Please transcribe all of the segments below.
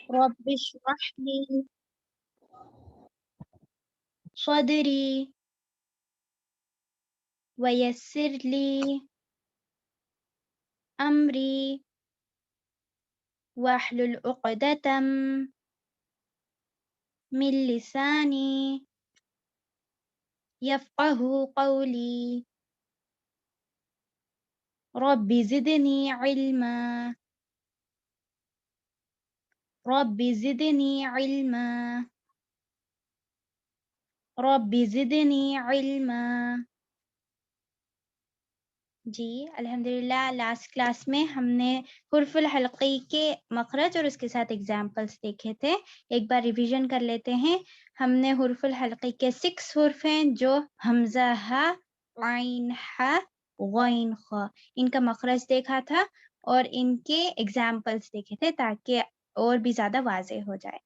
رب اشرح لي صدري ويسر لي أمري واحلل عقدة من لساني يفقه قولي رب زدني علما رب زدني علما رب زدني علما. جی الحمدللہ لاسٹ کلاس میں ہم نے حرف الحلقی کے مخرج اور اس کے ساتھ اگزامپلس دیکھے تھے. ایک بار ریویژن کر لیتے ہیں. ہم نے حرف الحلقی کے 6 حرف ہیں جو حمزہ ہ عین ح غین خ، ان کا مخرج دیکھا تھا اور ان کے اگزامپلس دیکھے تھے تاکہ اور بھی زیادہ واضح ہو جائے.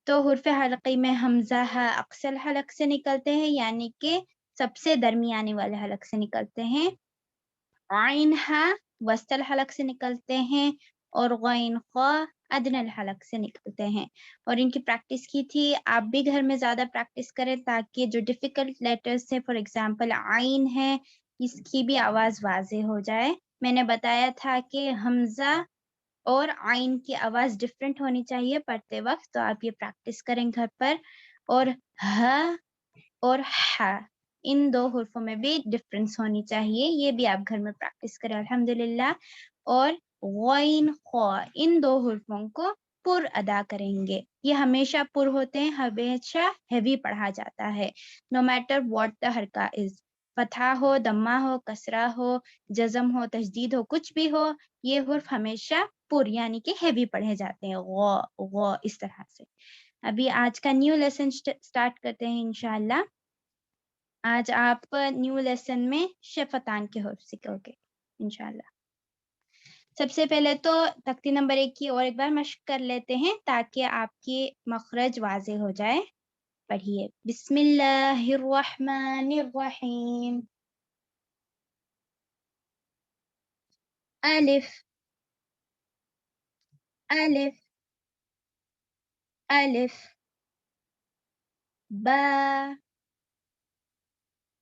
تو حرف حلقی میں حمزہ ہ اقصی الحلق سے نکلتے ہیں، یعنی کہ سب سے درمیانے والے حلق سے نکلتے ہیں. عین ہ وسط الحلق سے نکلتے ہیں اور غین خ ادنی الحلق سے نکلتے ہیں. اور ان کی پریکٹس کی تھی. آپ بھی گھر میں زیادہ پریکٹس کریں تاکہ جو ڈیفیکلٹ لیٹرز ہیں، فار ایگزامپل عین ہے، اس کی بھی آواز واضح ہو جائے. میں نے بتایا تھا کہ حمزہ اور عین کی آواز ڈفرینٹ ہونی چاہیے پڑھتے وقت، تو آپ یہ پریکٹس کریں گھر پر. اور ہ اور ح ان 2 حرفوں میں بھی ڈفرینس ہونی چاہیے، یہ بھی آپ گھر میں پریکٹس کریں الحمدللہ. اور غین خ ان 2 حرفوں کو پر ادا کریں گے. یہ ہمیشہ پر ہوتے ہیں، ہمیشہ ہیوی پڑھا جاتا ہے، نو میٹر واٹ دا حرکہ از. فتحہ ہو، دمہ ہو، کسرہ ہو، جزم ہو، تشدید ہو، کچھ بھی ہو، یہ حرف ہمیشہ پر یعنی کہ ہیوی پڑھے جاتے ہیں، غ غ اس طرح سے. ابھی آج کا نیو لیسن سٹارٹ کرتے ہیں انشاءاللہ. آج آپ نیو لیسن میں شفتان کے حرف سیکھو گے انشاءاللہ. سب سے پہلے تو تختی نمبر 1 کی اور ایک بار مشق کر لیتے ہیں تاکہ آپ کی مخرج واضح ہو جائے. پڑھیے بسم اللہ الرحمن الرحیم. الف الف الف با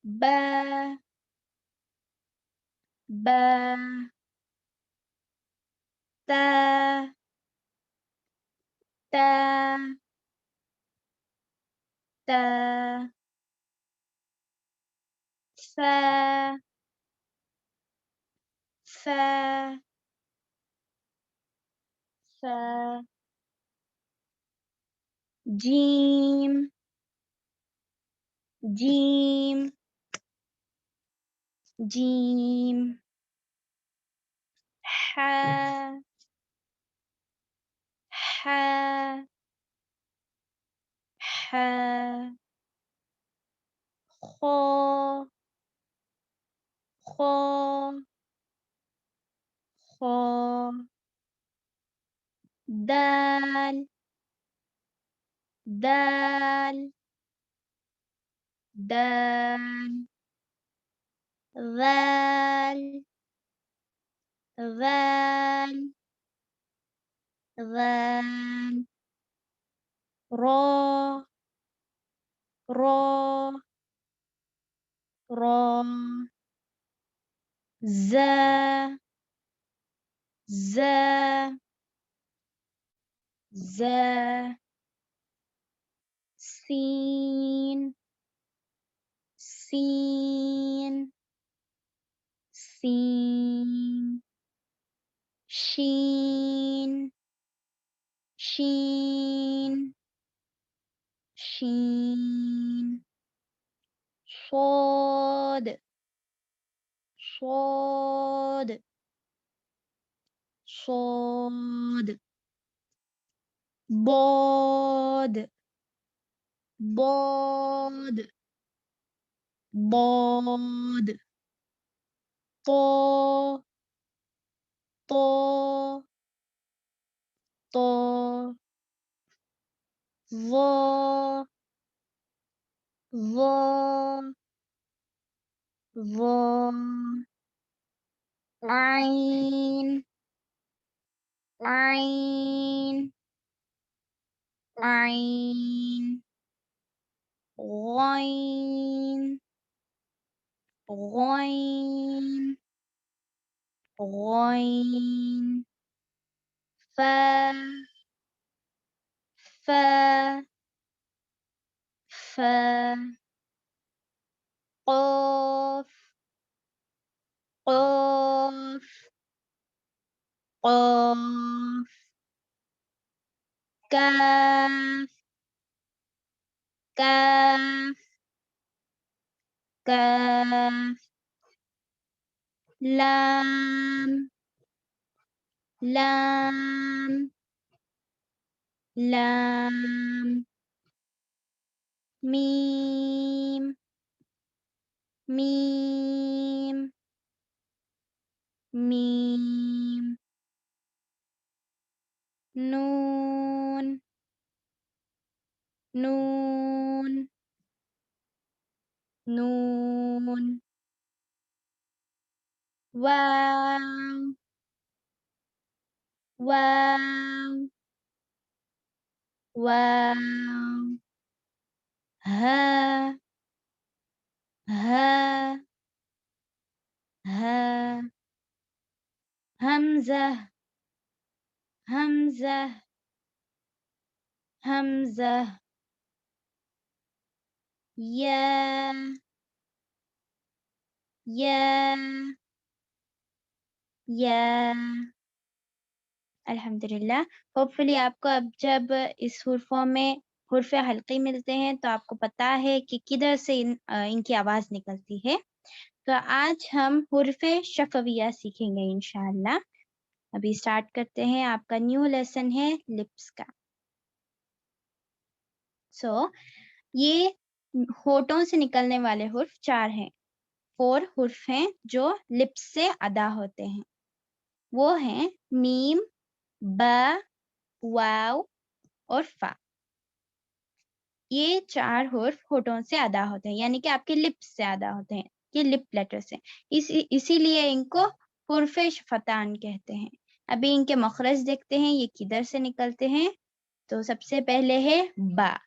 با با تا تا تا ثا ثا ثا جیم جیم جیم حا حا حا خا خا خا دال دال دال ذال ذال ذال را را را زا زا زا سین سین سین شین شین شین صاد صاد صاد ضاد ضاد ضاد طا طا طا ظا ظا ظا عین عین عين غين غين غين فا فا فا قاف قاف قاف كاف كاف كاف لام لام لام ميم ميم ميم نون نون نون واو واو واو ها ها ها همزة همزة همزة يا يا يا अल्हम्दुलिल्लाह होपफुली आपको अब जब इस हुर्फों में हुर्फ़े हल्की मिलते हैं तो आपको पता है कि किधर से इनकी आवाज़ निकलती है। तो आज हम हुर्फ़े शफ़विया सीखेंगे इंशाअल्लाह। अभी स्टार्ट करते हैं, आपका न्यू लेसन है लिप्स का। ये होठों से निकलने वाले हुर्फ 4 हैं। 4 हुर्फ हैं जो लिप्स से अदा होते हैं। वो हैं मीम, बा, वाव और फा। ये 4 हुर्फ होठों से अदा होते हैं, यानी कि आपके लिप्स से अदा होते हैं। ये लिप लेटर्स हैं। इसीलिए इनको हुर्फ़े शफ़तान कहते हैं। अभी इनके मखरज देखते हैं, ये किधर से निकलते हैं। तो सबसे पहले है बा।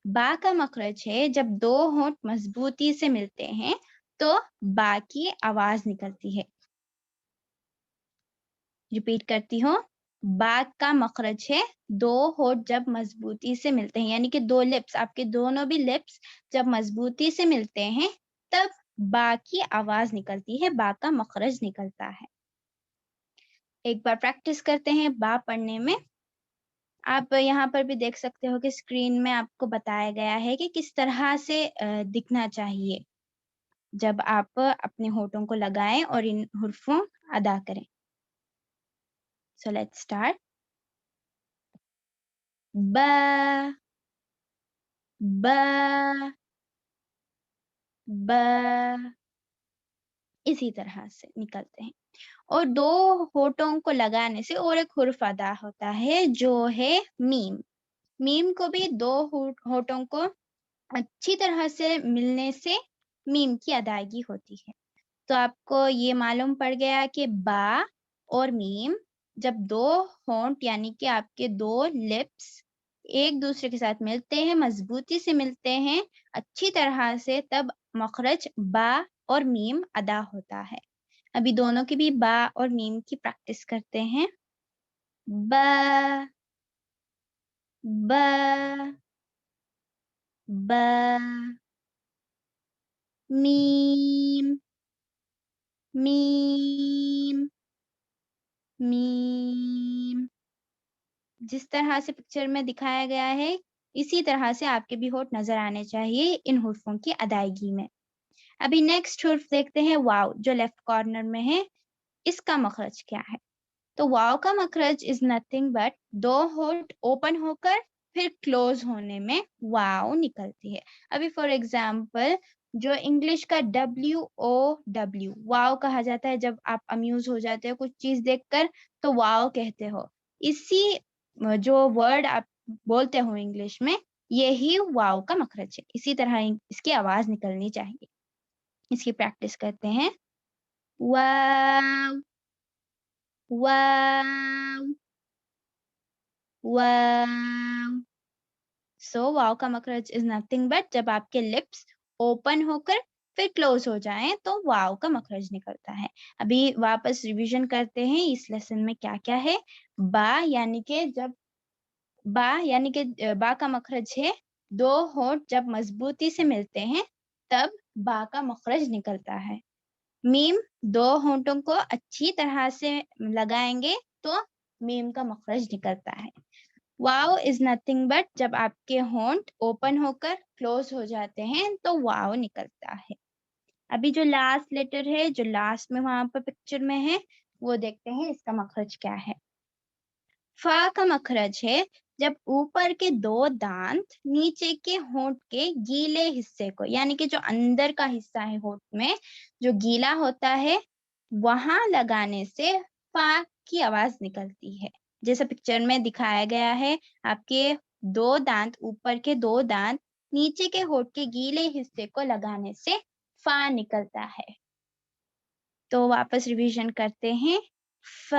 बा का मखरज है जब 2 होंठ मज़बूती से मिलते हैं, तो बा की आवाज़ निकलती है। रिपीट करती हूँ, बा का मखरज है 2 होंठ जब मज़बूती से मिलते हैं, यानी कि 2 लिप्स, आपके दोनों भी लिप्स जब मज़बूती से मिलते हैं, तब बा की आवाज़ निकलती है, बा का मखरज निकलता है। एक बार प्रैक्टिस करते हैं बा पढ़ने में। आप यहाँ पर भी देख सकते हो कि स्क्रीन में आपको बताया गया है कि किस तरह से दिखना चाहिए, जब आप अपने होठों को लगाएँ और इन हुर्फ़ों अदा करें। So let's start. बा, बा, बा, इसी तरह से निकलते हैं। और 2 होठों को लगाने से और एक हुर्फ़ अदा होता है जो है मीम। मीम को भी 2 होठों को अच्छी तरह से मिलने से मीम की अदायगी होती है। तो आपको ये मालूम पड़ गया कि बा और मीम जब 2 होंठ यानी कि आपके 2 लिप्स एक दूसरे के साथ मिलते हैं, मज़बूती से मिलते हैं, अच्छी तरह से, तब मखरज बा और मीम अदा होता है। अभी दोनों की भी बा और मीम की प्रैक्टिस करते हैं। बा, बा, बा, मीम, मीम, मीम। जिस तरह से पिक्चर में दिखाया गया है, इसी तरह से आपके भी होंठ नज़र आने चाहिए इन हुर्फ़ों की अदायगी में। अभी नेक्स्ट हुर्फ़ देखते हैं वाव, जो लेफ्ट कॉर्नर में है, इसका मखरज क्या है? तो वाव का मखरज इज़ नथिंग बट 2 होंठ ओपन होकर फिर क्लोज़ होने में वाव निकलती है। अभी फॉर एग्ज़ाम्पल जो इंग्लिश का WOW वाव कहा जाता है, जब आप अम्यूज़ हो जाते हो कुछ चीज़ देखकर तो वाव कहते हो। इसी जो वर्ड आप बोलते हो इंग्लिश में, यही वाव का मखरज है। इसी तरह इसकी आवाज़ निकलनी चाहिए। इसकी प्रैक्टिस करते हैं। वाव, वाव, वाव, सो वाव का मखरज इज नथिंग बट जब आपके लिप्स ओपन होकर फिर क्लोज हो जाएं तो वाव का मखरज निकलता है। अभी वापस रिवीजन करते हैं इस लेसन में क्या क्या है। बा यानी कि बा का मखरज है, दो होंठ जब मजबूती से मिलते हैं तब बा का मखरज निकलता है। मीम, दो होंठों को अच्छी तरह से लगाएंगे तो मीम का मखरज निकलता है। वाव इज नथिंग बट जब आपके होंठ ओपन होकर क्लोज हो जाते हैं तो वाव निकलता है। अभी जो लास्ट लेटर है, जो लास्ट में वहां पर पिक्चर में है, वो देखते हैं इसका मखरज क्या है। फा का मखरज है जब ऊपर के दो दांत नीचे के होंठ के गीले हिस्से को, यानी कि जो अंदर का हिस्सा है होंठ में जो गीला होता है वहां लगाने से फा की आवाज निकलती है। जैसा पिक्चर में दिखाया गया है, आपके दो दांत, ऊपर के दो दांत नीचे के होंठ के गीले हिस्से को लगाने से फा निकलता है। तो वापस रिवीजन करते हैं। फ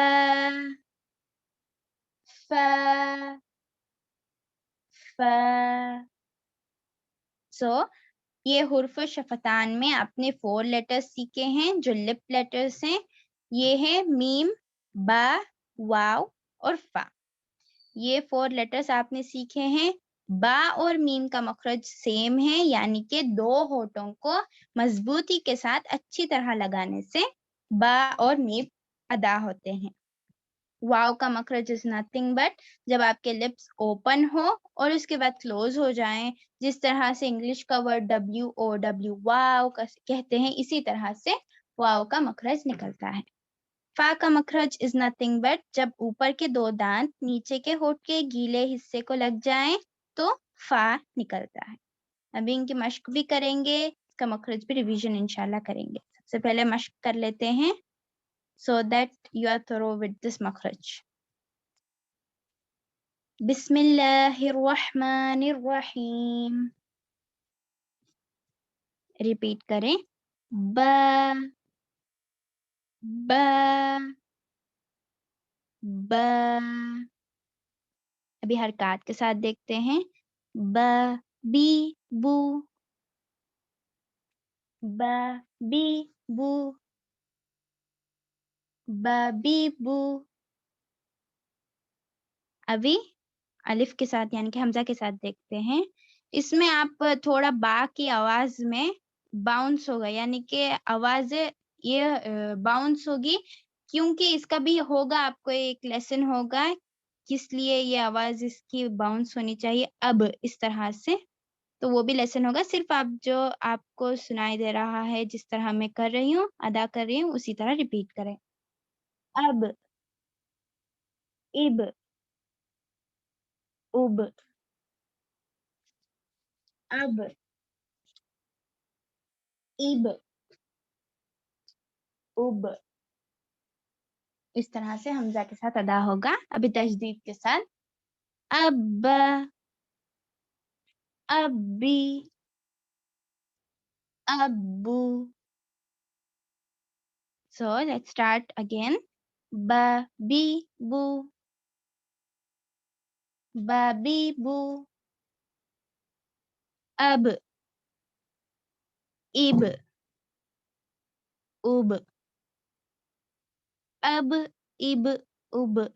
फ फ सो ये हुर्फ शफतान में आपने 4 लेटर्स सीखे हैं जो लिप लेटर्स हैं। ये है मीम, बा, वाव और फा। ये 4 लेटर्स आपने सीखे हैं। बा और मीम का मखरज सेम है, यानी कि दो होठों को मजबूती के साथ अच्छी तरह लगाने से बा और मीम अदा होते हैं। वाव का मखरज इज नथिंग बट जब आपके लिप्स ओपन हो और उसके बाद क्लोज हो जाएं, जिस तरह से इंग्लिश का वर्ड WOW वाव कहते हैं, इसी तरह से वाव का मखरज निकलता है। फा का मखरज इज नथिंग बट जब ऊपर के दो दांत नीचे के होठ के गीले हिस्से को लग जाएं तो फा निकलता है। अभी इनकी मश्क भी करेंगे, इसका मखरज भी रिवीजन इंशाल्लाह करेंगे। सबसे पहले मश्क कर लेते हैं so that you are thorough with this makhraj. बिस्मिल्लाहिर्रहमानिर्रहीम। रिपीट करें। बा बा बा। अभी हरकत के साथ देखते हैं। ब बी बू, ब बी बू, ब बी बू। अभी अलिफ के साथ यानी कि हमजा के साथ देखते हैं। इसमें आप थोड़ा बा की आवाज में बाउंस होगा, यानी कि आवाज ये बाउंस होगी, क्योंकि इसका भी होगा, आपको एक लेसन होगा किस लिए ये आवाज इसकी बाउंस होनी चाहिए अब इस तरह से। तो वो भी लेसन होगा, सिर्फ आप जो आपको सुनाई दे रहा है जिस तरह मैं कर रही हूँ, अदा कर रही हूँ, उसी तरह रिपीट करें। अब, इब, उब, अब, इब, उब। इस तरह से हमजा के साथ अदा होगा। अभी तजदीद के साथ। अब, अब्बी, अब्बू। So let's start again. Ba, bi, bu, ba, bi, bu. Ab, ib, ub. अब, इब, उब।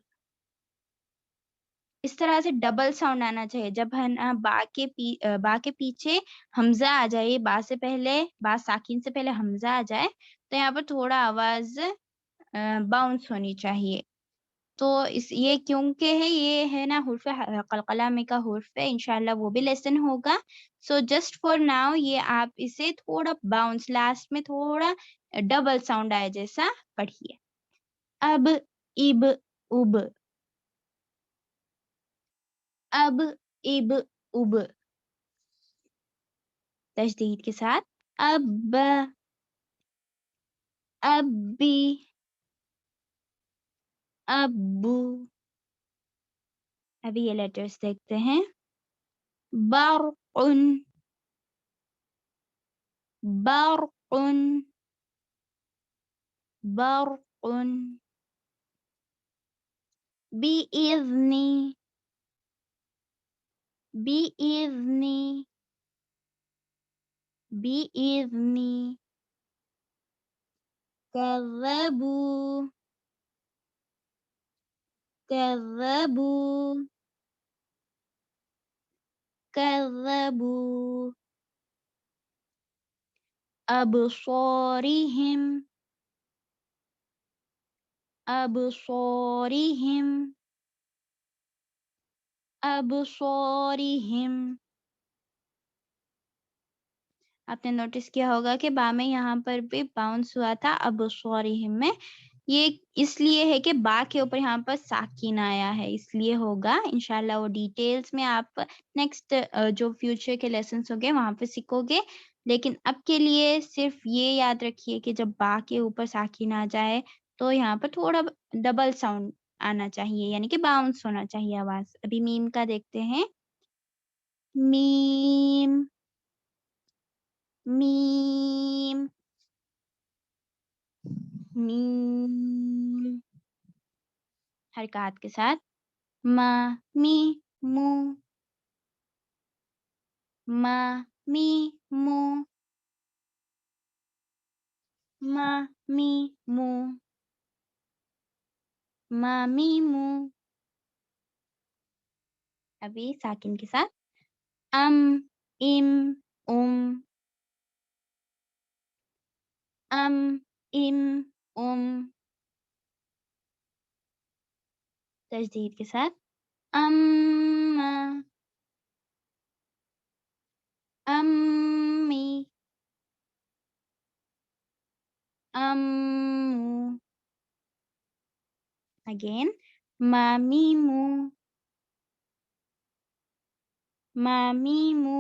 इस तरह से डबल साउंड आना चाहिए। जब है ना बा के पीछे हमजा आ जाए, बा से पहले, बा साकिन से पहले हमजा आ जाए, तो यहाँ पर थोड़ा आवाज बाउंस होनी चाहिए। तो इस ये क्योंकि है, ये है ना हुर्फ कलकला में का हुर्फ है, इंशाल्लाह वो भी लेसन होगा। सो जस्ट फॉर नाउ ये आप इसे थोड़ा बाउंस, लास्ट में थोड़ा डबल साउंड आए जैसा पढ़िए। अब, इब, उब, अब, इब, उब। तजदीद के साथ। अब, अब्बी, अब्बू। अभी ये लेटर्स देखते हैं। बरउन, बरउन, बरउन। बिइज़नी, بإذني بإذني كذبوا كذبوا كذبوا أبصارهم أبصارهم أبصارهم आपने नोटिस किया होगा कि बा में यहाँ पर भी बाउंस हुआ था अबसॉरिहिम में। ये इसलिए है कि बा के ऊपर यहाँ पर साकिन आया है, इसलिए होगा। इंशाल्लाह वो डिटेल्स में आप नेक्स्ट जो फ्यूचर के लेसन्स होंगे वहाँ पे सीखोगे। लेकिन अब के लिए सिर्फ ये याद रखिए कि जब बा के ऊपर साकिन आ जाए तो यहाँ पर थोड़ा डबल साउंड आना चाहिए, यानी कि बाउंस होना चाहिए आवाज़। अभी मीम का देखते हैं। मीम मीम मीम हरकत के साथ। मा मी मू मा मी मू मा मी मू मा मी मू। अभी साकिन के साथ। अम इम उम अम इम उम तजदीद के साथ। अम्मा अम्मी अम्मू। अगेन मामीमू मामीमू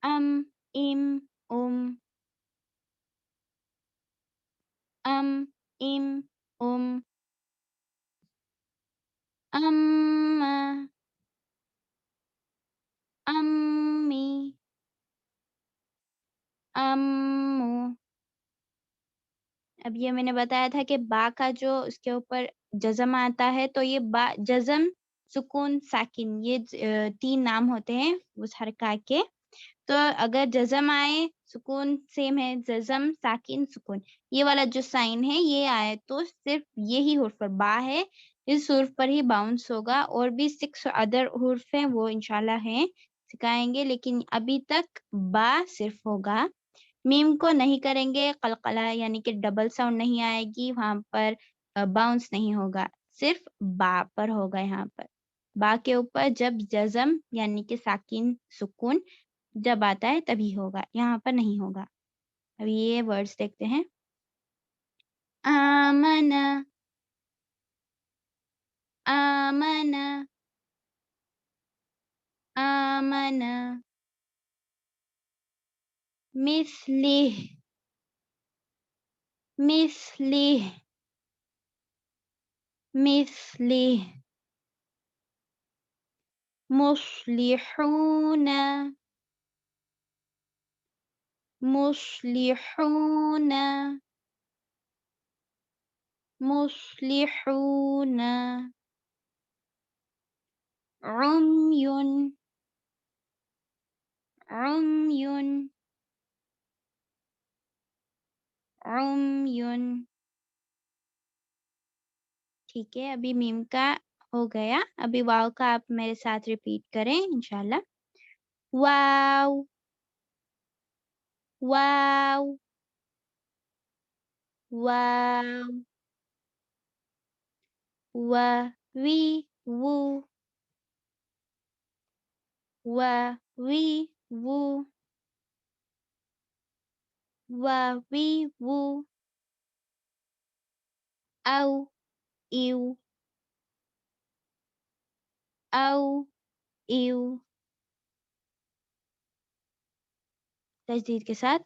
अम इम उम अम इम उम अम्मा अम्मी अम्मू। अब ये मैंने बताया था कि बा का जो उसके ऊपर जज़म आता है तो ये बा जज़म सुकून साकिन ये 3 नाम होते हैं उस हरका के। तो अगर जज़म आए सुकून सेम है, जज़म साकिन सुकून ये वाला जो साइन है ये आए तो सिर्फ यही हुर्फ पर बा है, इस हुर्फ पर ही बाउंस होगा। और भी 6 अदर हुर्फ हैं वो इंशाल्लाह हैं सिखाएंगे, लेकिन अभी तक बा सिर्फ होगा। मीम को नहीं करेंगे कलकला, यानी कि डबल साउंड नहीं आएगी वहाँ पर, बाउंस नहीं होगा, सिर्फ बा पर होगा यहाँ पर। बा के ऊपर जब जज़म यानी कि साकिन सुकून जब आता है तभी होगा, यहाँ पर नहीं होगा। अब ये वर्ड्स देखते हैं। आमना आमना आमना मिस्लिह मिस्लिह मिस्लिह मुस्लिहूना मुस्लिहूना मुस्लिहूना उम्युन उम्युन उम्युन। ठीक है, अभी मीम का हो गया। अभी वाव का आप मेरे साथ रिपीट करें इंशाल्लाह। वाव वाव वाव व वी वू व वी वू व वी वू औ इव औ इव तजदीद के साथ।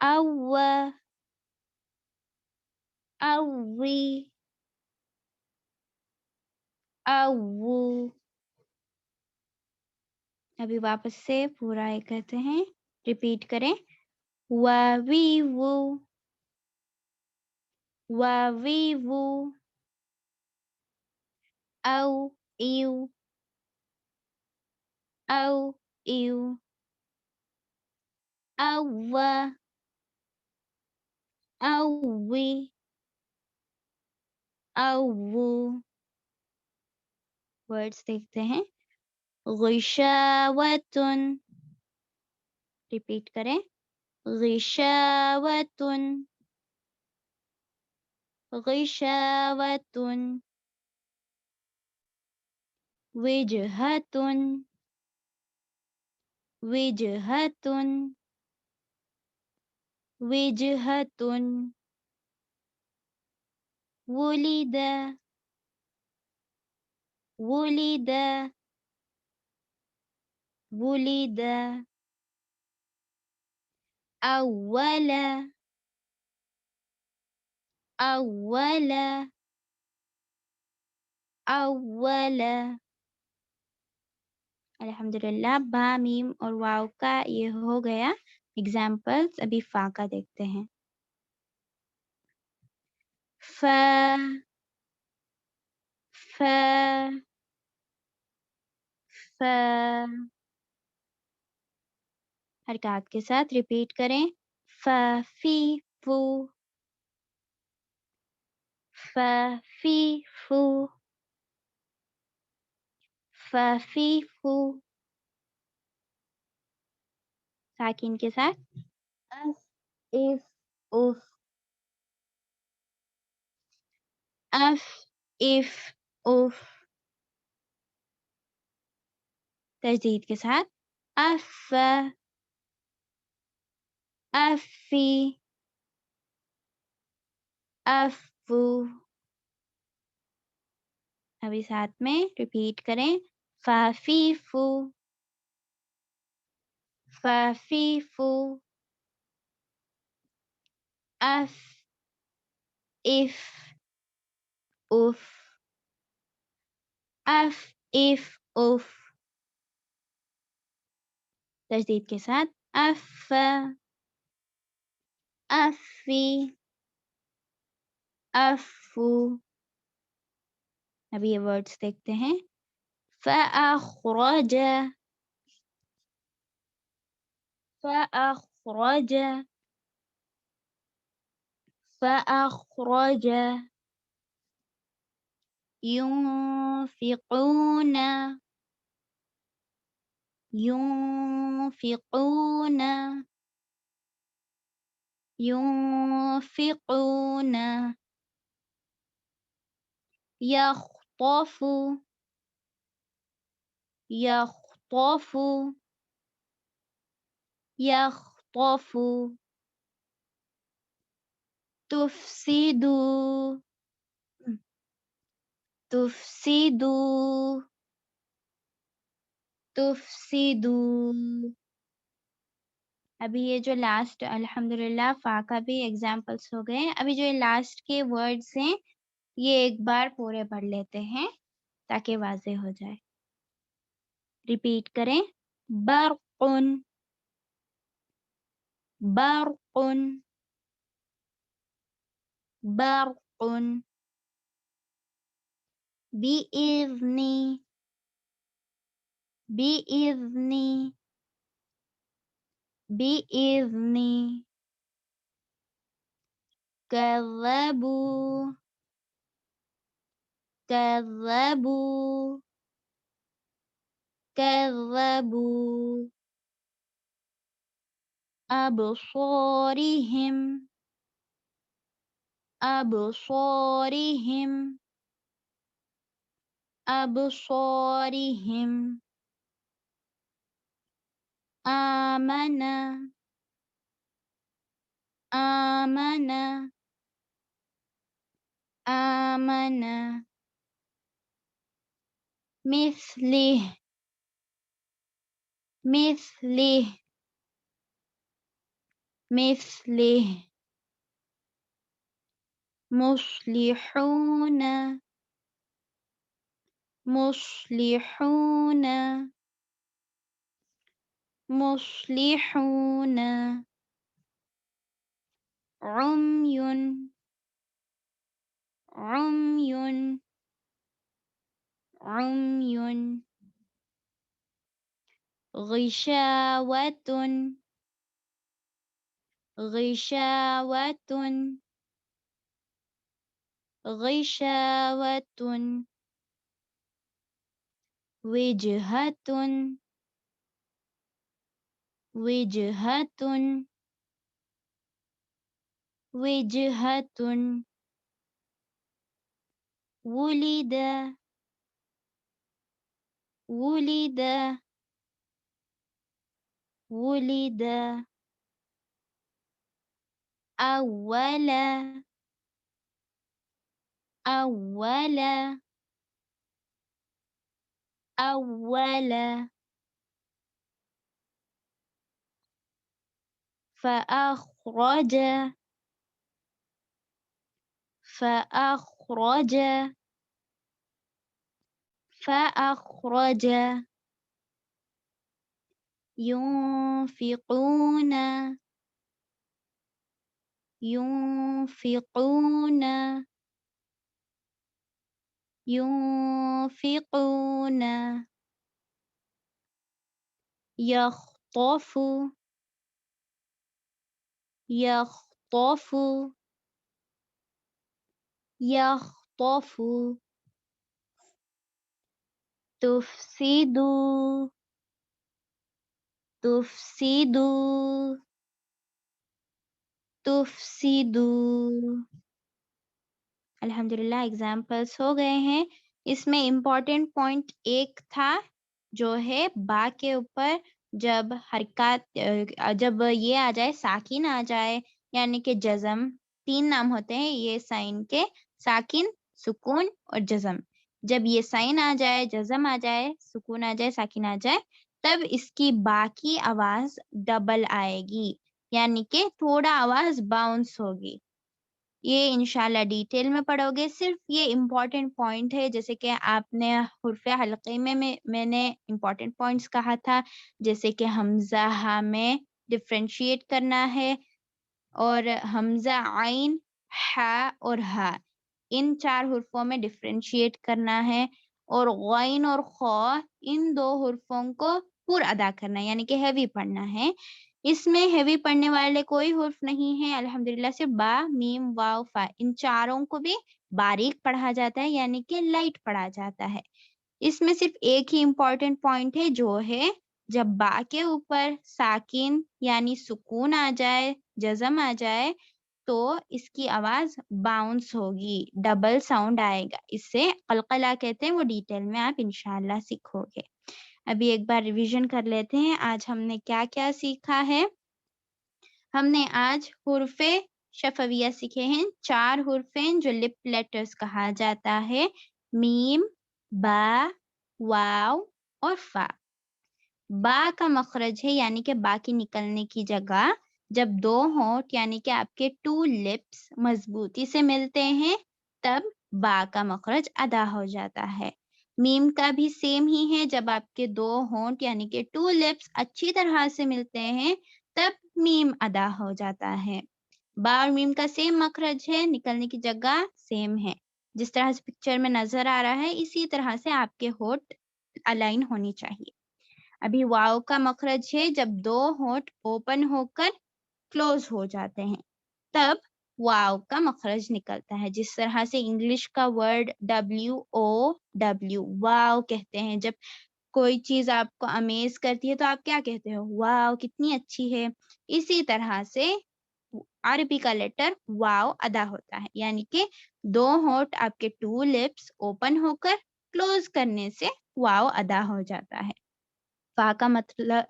औ औवी औ। अभी वापस से पूरा ये कहते हैं, रिपीट करें। व वी वू व वी वू औ इव أو إيو أو أوي أو words دیکھتے ہیں غشاوة repeat کریں غشاوة غشاوة وجهة وجهة وجهة ولد ولد ولد أول أول أول الحمدللہ با میم اور واو کا یہ ہو گیا ایگزامپلس. ابھی فا کا دیکھتے ہیں. ف ف ف حرکات کے ساتھ ریپیٹ کریں. ف فی فو ف فی فو ف فی فو. ساکن کے ساتھ if if if if if if. تجدید کے ساتھ اف افی افو. ابھی ساتھ میں ریپیٹ کریں. فافی فو فافی فو if if if if if if. تجدید کے ساتھ اف افی افو. ابھی یہ ورڈز دیکھتے ہیں. فأخرج فأخرج فأخرج ينفقون ينفقون ينفقون يخطف يخطف يخطف تفسد تفسد تفسد. ابھی یہ جو لاسٹ الحمدللہ فا کا بھی ایگزامپلس ہو گئے. ابھی جو یہ لاسٹ کے ورڈز ہیں یہ ایک بار پورے پڑھ لیتے ہیں تاکہ واضح ہو جائے. ریپیٹ کریں. برق برق برق بإذن بإذن بإذن كذبوا كذبوا كذبوا أبصارهم أبصارهم أبصارهم آمن آمن آمن مثله مثله مثله مصلحون مصلحون مصلحون عمي عمي عمي غشاوة غشاوة غشاوة وجهة وجهة وجهة ولد ولد ولد أول أول أول فأخرج فأخرج فأخرج ينفقون ينفقون ينفقون يخطف يخطف يخطف تفسد تفسد تفسد अल्हम्दुलिल्लाह एग्जाम्पल्स हो गए हैं। इसमें इम्पोर्टेंट पॉइंट एक था जो है बा के ऊपर जब हरकत जब ये आ जाए साकिन आ जाए यानी कि जज़म, तीन नाम होते हैं ये साइन के, साकिन, सुकून और जज़म। जब ये साइन आ जाए, जज़म आ जाए, सुकून आ जाए, साकिन आ जाए, तब इसकी बा की आवाज डबल आएगी यानी कि थोड़ा आवाज बाउंस होगी। ये इंशाल्लाह डिटेल में पढ़ोगे। सिर्फ ये इम्पोर्टेंट पॉइंट है, जैसे कि आपने हुर्फ़े हल्क़ी में मैंने इम्पोर्टेंट पॉइंट्स कहा था, जैसे कि हमज़ा हा में डिफरेंशिएट करना है और हमज़ा आइन हा और हा इन चार हुर्फों में डिफरेंशिएट करना है और गैन और खौ इन दो हुर्फों को पूरा अदा करना है यानी कि हैवी पढ़ना है। इसमें हैवी पढ़ने वाले कोई हुर्फ नहीं है अल्हम्दुलिल्लाह, सिर्फ बा, मीम, वाव, फा इन चारों को भी बारीक पढ़ा जाता है यानी कि लाइट पढ़ा जाता है। इसमें सिर्फ एक ही इम्पोर्टेंट पॉइंट है जो है जब बा के ऊपर साकिन यानी सुकून आ जाए, जज़म आ जाए तो इसकी आवाज बाउंस होगी, डबल साउंड आएगा। इसे कलकला कहते हैं, वो डिटेल में आप इंशाल्लाह सीखोगे। अभी एक बार रिवीजन कर लेते हैं आज हमने क्या-क्या सीखा है। हमने आज हुर्फ़े शफ़विया सीखे हैं, 4 हुर्फ़े जो लिप लेटर्स कहा जाता है, मीम, बा, वाव और फा। बा का मखरज है यानी कि बा की निकलने की जगह जब दो होंठ यानी कि आपके 2 लिप्स मजबूती से मिलते हैं तब बा का मखरज अदा हो जाता है। मीम का भी सेम ही है, जब आपके दो होंठ यानी कि 2 लिप्स अच्छी तरह से मिलते हैं तब मीम अदा हो जाता है। बा और मीम का सेम मखरज है, निकलने की जगह सेम है। जिस तरह से पिक्चर में नजर आ रहा है इसी तरह से आपके होंठ अलाइन होनी चाहिए। अभी वाव का मखरज है जब दो होंठ ओपन होकर क्लोज हो जाते हैं तब वाव का मखरज निकलता है। जिस तरह से इंग्लिश का वर्ड WOW वाव कहते हैं, जब कोई चीज आपको अमेज करती है तो आप क्या कहते हो, वाव कितनी अच्छी है। इसी तरह से अरबी का लेटर वाव अदा होता है यानी कि दो होंठ आपके 2 लिप्स ओपन होकर क्लोज करने से वाव अदा हो जाता है। फा का मतलब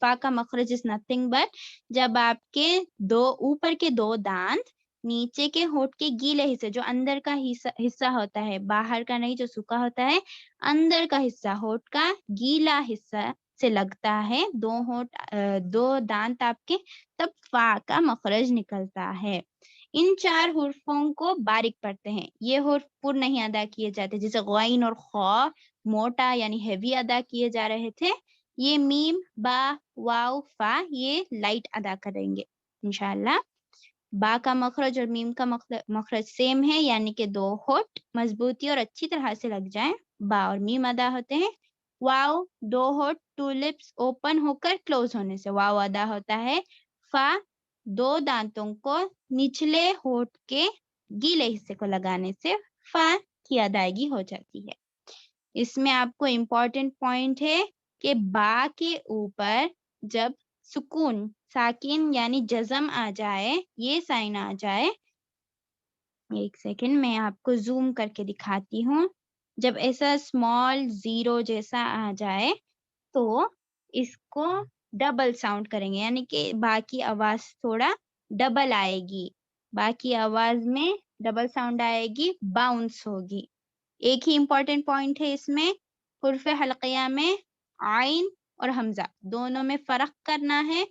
फा का मखरज इज नथिंग बट जब आपके दो ऊपर के दो दांत नीचे के होंठ के गीले हिस्से जो अंदर का हिस्सा होता है, बाहर का नहीं जो सूखा होता है, अंदर का हिस्सा होंठ का गीला हिस्सा से लगता है, दो दांत आपके, तब फा का मखरज निकलता है। इन 4 हुर्फों को बारीक पढ़ते हैं। ये हुर्फ पुर नहीं अदा किए जाते, जैसे गैन और खौ मोटा यानी हेवी अदा किए जा रहे थे। ये मीम, बा, वाव, फा ये लाइट अदा करेंगे इंशाल्लाह। बा का मखरज और मीम का मखरज सेम है यानी कि दो होंठ मजबूती और अच्छी तरह से लग जाएं, बा और मीम अदा होते हैं। वाव दो होठ, टू लिप्स ओपन होकर क्लोज होने से वाव अदा होता है। फा दो दांतों को निचले होठ के गीले हिस्से को लगाने से फा की अदायगी हो जाती है। इसमें आपको इम्पोर्टेंट पॉइंट है कि बा के ऊपर जब सुकून साकिन यानी जज़म आ जाए, ये साइन आ जाए, एक सेकंड मैं आपको ज़ूम करके दिखाती हूँ। जब ऐसा स्मॉल ज़ीरो जैसा आ जाए, तो इसको डबल साउंड करेंगे, यानी कि बा की आवाज़ थोड़ा डबल आएगी। बा की आवाज़ में डबल साउंड आएगी, बाउंस होगी। एक ही इम्पोर्टेंट पॉइंट है इसमें, हुर्फ़ हल्क़िया में आइन और हमज़ा दोनों में फ़र्क करना है,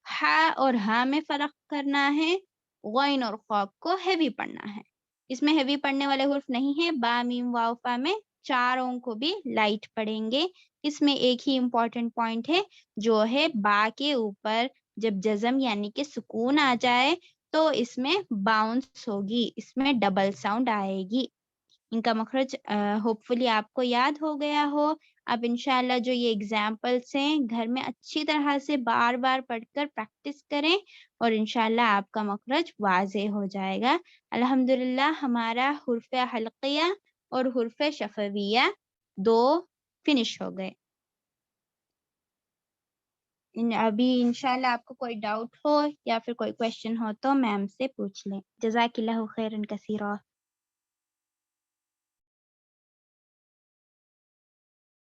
हा और हा में फ़र्क करना है, ग़ैन और ख़ाफ़ को हेवी पढ़ना है। इसमें हेवी पढ़ने वाले हुर्फ़ नहीं है, बा, मीम, वाव, फ़ा में चारों को भी लाइट पढ़ेंगे। इसमें एक ही इम्पोर्टेंट पॉइंट है, जो है बा के ऊपर जब जज़म यानी कि सुकून आ जाए, तो इसमें बाउंस होगी, इसमें डबल साउंड आएगी। इनका मखरज होपफुली आपको याद हो गया हो। आप इंशाल्लाह जो ये एग्ज़ाम्पल्स हैं घर में अच्छी तरह से बार-बार पढ़कर प्रैक्टिस करें और इंशाल्लाह आपका मखरज वाज़ेह हो जाएगा। अल्हम्दुलिल्लाह हमारा हुर्फ़ हल्क़िया और हुर्फ़ शफ़विया 2 फिनिश हो गए। अभी इंशाल्लाह आपको कोई डाउट हो या फिर कोई क्वेश्चन हो तो मैम से पूछ लें। जज़ाकिल्लाहु खैरन कसीरा।